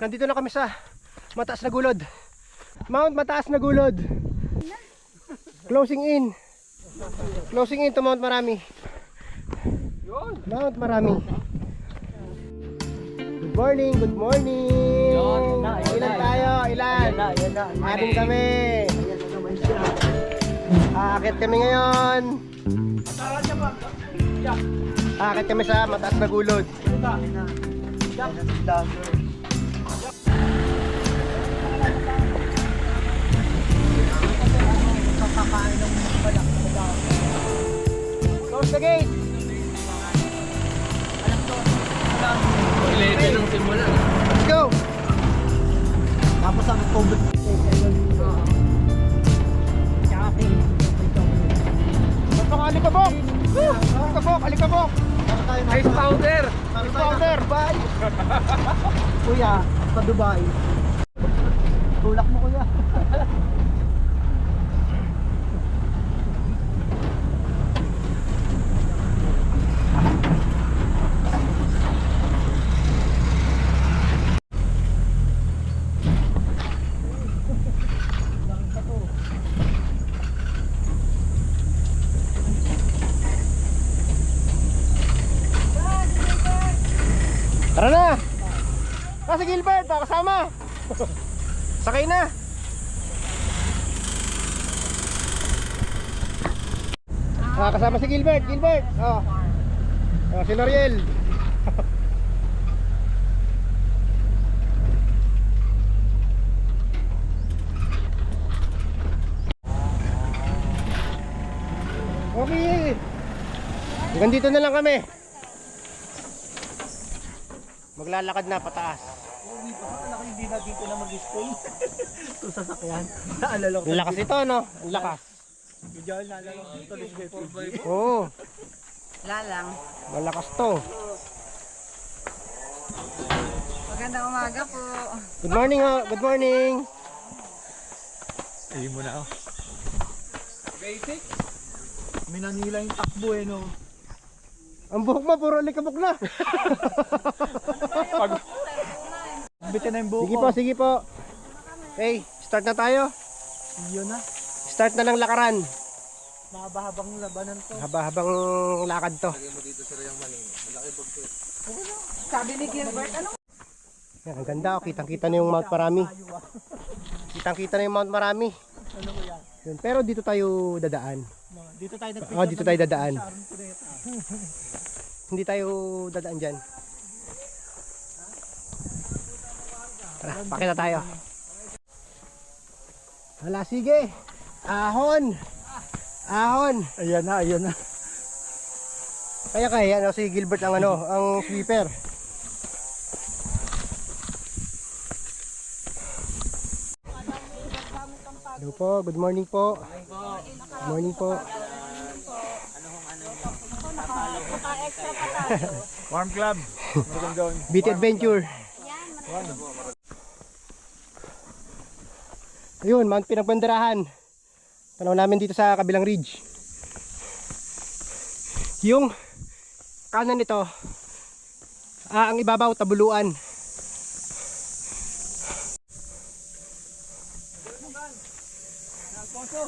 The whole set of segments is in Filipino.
Nandito na kami sa mataas na gulod. Mount Mataas na Gulod. Closing in. Closing in to Mount Marami. Mount Marami. Good morning, good morning. Ilan tayo? Ilan? Anim kami. Aakit kami ngayon. Aakit kami sa mataas na gulod. Close the gate. Late nung simula. Let's go. Tapos ang COVID. Alikabok! Alikabok! Alikabok! Ice powder! Ice powder! Bye! Kuya, sa Dubai. Tulak mo kuya. Tara na! Si Gilbert, kasama! Sakay na! Kasama si Gilbert, Gilbert! Si Noriel! Okay! Hanggang dito na lang kami. Maglalakad na pataas. Hindi na dito na mag-stay. Ito sasakyan. Naalala ko. Ang lakas ito, no? Ang lakas. Medyo naalala ko dito. Oo. Lalang. Malakas to. Magandang umaga po. Good morning, oh. Good morning. Ayun mo na ako. Basic? May nanila yung takbo eh no. Ang buhok mo, puro alikabok na. Bitin na yung buko. Sige po, sige po. Okay, start na tayo. Yun na. Start na ng lakaran. Mahaba-habang labanan to. Haba-habang lakad to. Sabi ni Gilbert, ano? Yan, ang ganda, oh. Kitang-kita na yung Mount Marami. Kitang-kita na yung Mount Marami. Ano ko yan? Yun, pero dito tayo dadaan. Dito tayo nagpicture. Oh, dito tayo dadaan. Hindi tayo dadaan dyan. Tara, pakita tayo. Hala, sige. Ahon. Ahon. Ayan na, ayan na. Kaya ano, si Gilbert ang ano, ang sweeper. Hello po, good morning po. Good morning po. Warm club. Beat Adventure. Ayun, Mount Pinagbanderahan. Tanaw namin dito sa kabilang ridge. Yung kanan nito, ang ibabaw, tabuluan.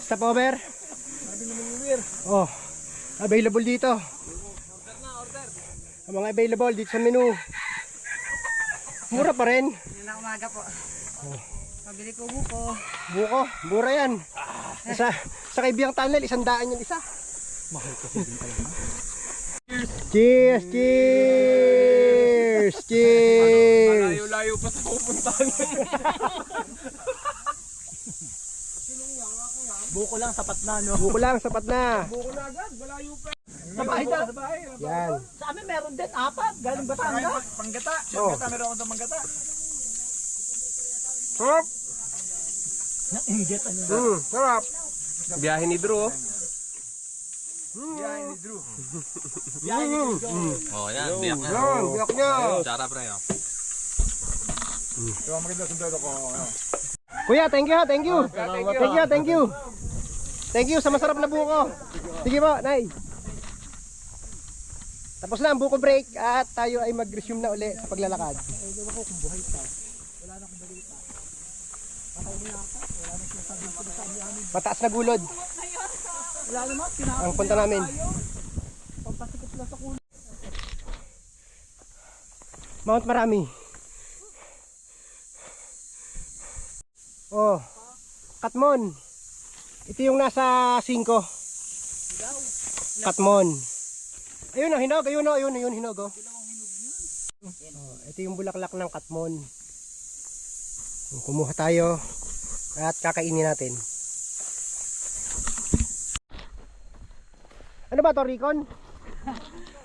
Stop over. Oh, available dito. Ang mga available dito sa menu. Mura pa rin. Magandang umaga po. Pabili po buko. Buko, mura yan. Sa Kaibiyang Tunnel, 100 yung isa. Mahal kasi din pala. Cheers! Cheers! Cheers! Malayo-layo pa sa pupuntahan. Buko lang, sapat na no. Buko lang, sapat na. Buko na agad, malayo pa. Sa bahay na. Yan. Sa amin meron din, 4. Galing Batangas. Panggata. Oh. Meron ako sa panggata. Sarap! Nainggit ano. Sarap! Biyahe ni Drew. Biyahe ni Drew. Oh, yan. Biyak na. Yan, biyak niya. Tsara pre. Yung maganda sundalo ko. Kuya, thank you, thank you. Thank you, thank you. Thank you sa masarap na buko. Sige po, Nay. Tapos na ang buko break at tayo ay mag-resume na uli sa paglalakad. Mataas na gulod. Wala naman, Ang punta namin. pampasikip lang sa kulo. Mount Marami. Oh. Katmon. Ito yung nasa 5. Katmon. Ayun ang hinog, ayun hinog oh. Oh, ito yung bulaklak ng katmon. Kumuha tayo at kakainin natin. Ano ba to, Ricon?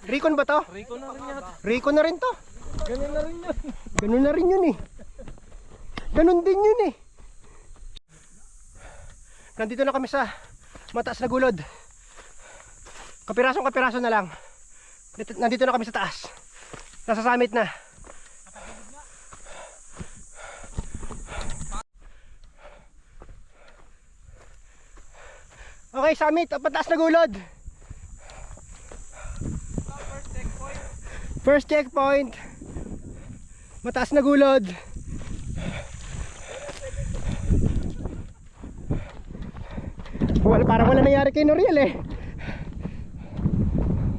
Ricon ba to? Rico na rin yata. Ricon na rin to. Ganyan na rin yun. Ganun na rin yun eh. Ganun din yun eh. Nandito na kami sa mataas na gulod. Kapiraso na lang. Nandito na kami sa taas. Nasa summit na. Okay, summit. Mataas na gulod. First checkpoint. Mataas na gulod. Parang wala nangyari kay Noriel eh.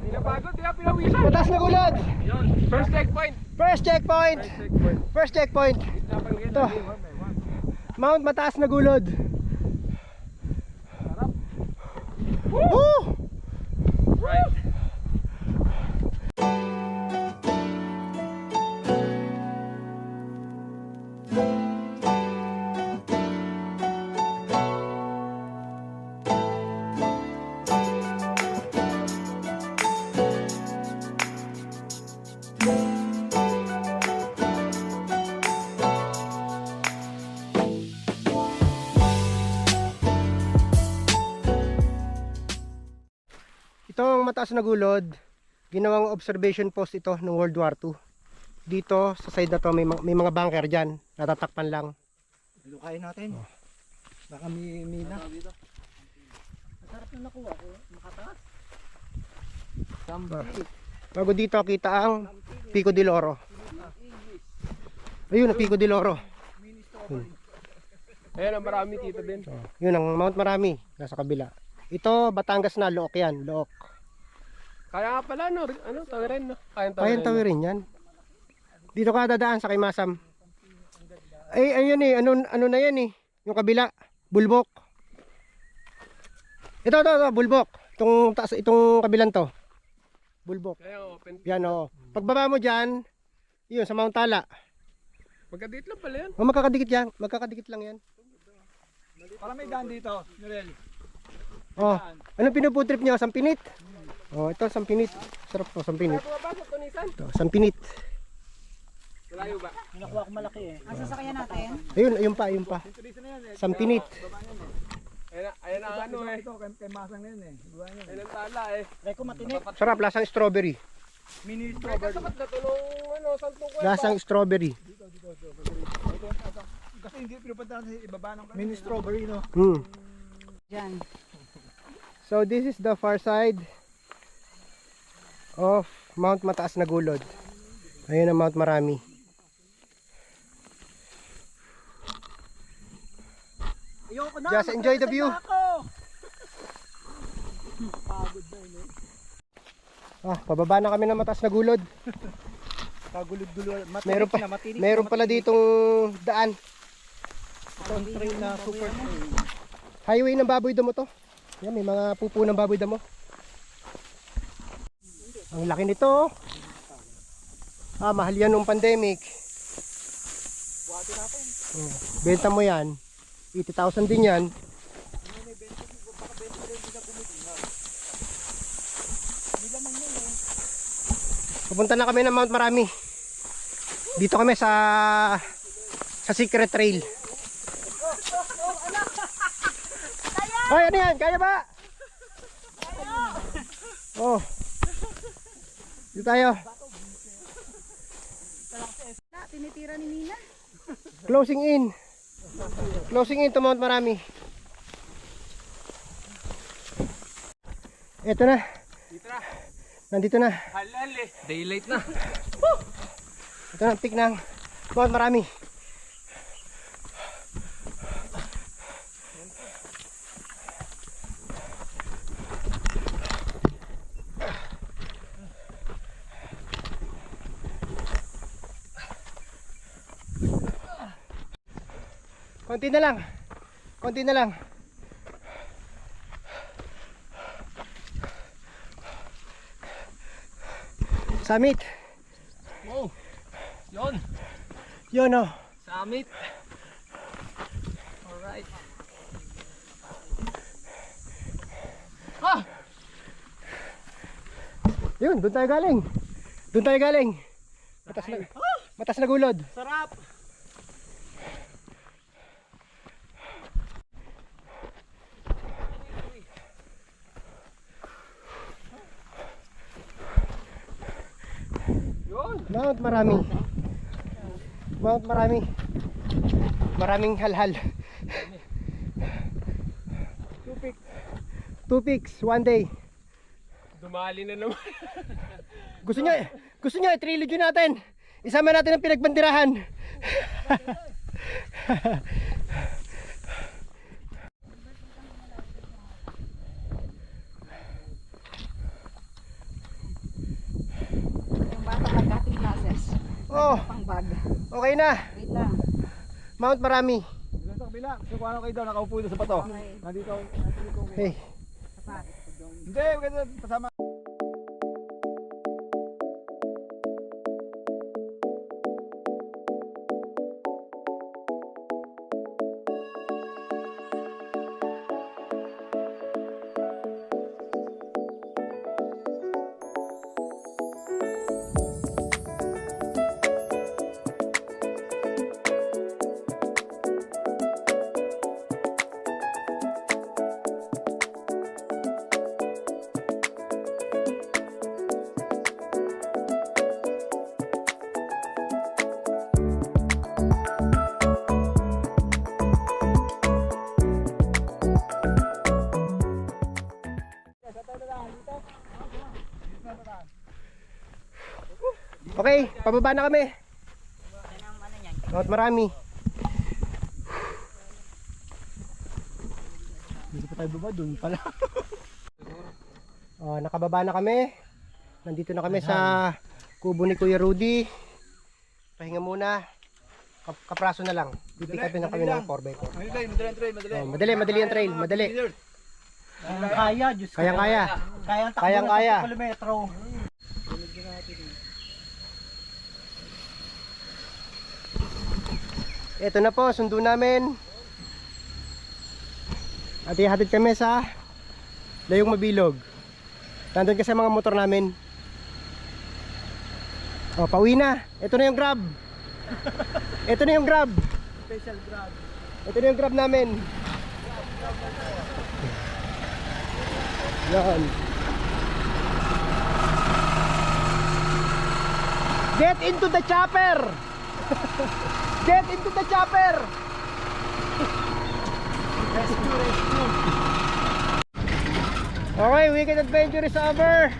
Pinapagod, di ba pinawisan? Mataas na gulod. Yun, first checkpoint. First checkpoint. First checkpoint. Ito. Mount Mataas na Gulod. Woo! Right. Itong mataas na gulod, ginawang observation post ito ng World War II. Dito sa side na to may mga bunker dyan, natatakpan lang. Lukayin natin. Baka may mina. Masarap na nakuha ko. Makataas. Bago dito kita ang Pico del Oro. Ayun ang Pico del Oro. Ayan ang marami dito din. Yun ang Mount Marami, nasa kabila. Ito Batangas na, Look yan, Look. Kaya nga pala, no? Ano? Tawirin, no? Kayang tawirin yan. Dito ka dadaan sa kay Masam. Ay, ayun eh, ano na yan eh. Yung kabila, Bulbok. Ito, Bulbok. Itong kabilang to. Bulbok. Kaya open. Yan o. Pagbaba mo dyan, yun sa Mount Tala. Magkadit lang pala yan. O magkakadikit lang yan. Para may daan dito, Nurel. Oh, anong pinuputrip niyo? Sampinit? Oh, ito Sampinit. Sarap to, Sampinit. Pumapasok to, Nisan? Ito, Sampinit. Malayo ba? Nakuha ko malaki eh. Ang sasakyan natin. Ayun pa. Sampinit. Ayan ang ano eh. Ito, kay Masang na yun eh. Ayan ang tala eh. Reko matinik. Sarap, lasang strawberry. Mini Ay, strawberry. kasapat na to nung ano, santong kwento. Lasang strawberry. Kasi hindi pinupuntahan sa ibaba ng mini strawberry no. Diyan. So this is the far side of Mount Mataas na Gulod. Ayun ang Mount Marami. Ayoko na. Just enjoy the view. Pagod na yun eh. Pababa na kami ng Mataas na Gulod. Pagulod-gulod. Meron pala ditong daan. Train na super train. Highway ng baboy damo to. Yan, may mga pupo ng baboy damo. Ang laki nito. Mahal yan nung pandemic. Oh, benta mo yan. 80,000 din yan. Pupunta na kami ng Mount Marami. Dito kami sa Secret Trail. Ay, ano yan? Kaya ba? Oh. Dito tayo. Tinitira ni Nina. Closing in. Closing in to Mount Marami. Ito na. Dito na. Nandito na. Halal eh. Daylight na. Ito na ang peak ng Mount Marami. Konti na lang. Konti na lang. Summit. Wow. Yon. Yun oh. Summit. Alright. Ah! Yun, doon tayo galing. Doon tayo galing. Matas na gulod. Sarap! Yon. Mount Marami. Mount Marami. Maraming halhal. Two peaks, one day. Dumali na naman. Gusto niya i-trilogy natin. Isama natin ang pinagbandirahan. Yung bata mag-cutting classes. Oh, Pang bag. okay na. Wait lang. Mount Marami. Bilang sa kabila. So kung ano kayo daw, nakaupo dito sa pato. Okay. Nandito. Hey. Sapat. Hindi, maganda kasama. Okay, pababa na kami. Mount Marami. Dito pa tayo baba, dun pala. Oh, nakababa na kami. Nandito na kami sa kubo ni Kuya Rudy. Pahinga muna. Kapraso na lang. Pipikapin na kami ng 4x4. Madali, madali ang trail, madali. Oh, madali ang trail, madali. Kaya, Diyos ko. Kayang-kaya. Kaya ang takbo Kayang-kaya. ng 10 kilometro. Ito na po, sundo namin. At ihatid kami sa Layong Mabilog. Nandun kasi mga motor namin. O, pauwi na. Ito na yung grab. Ito na yung grab. Special grab. Ito na yung grab namin. Yan. Get into the chopper! Get into the chopper! Rescue, rescue. Okay, weekend adventure is over.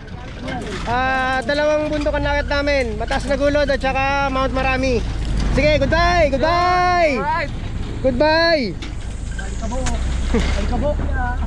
Dalawang bundok ang nakit namin. Mataas na Gulod at saka Mount Marami. Sige, goodbye! Goodbye! Alright. Goodbye! Alikabok. Alikabok na.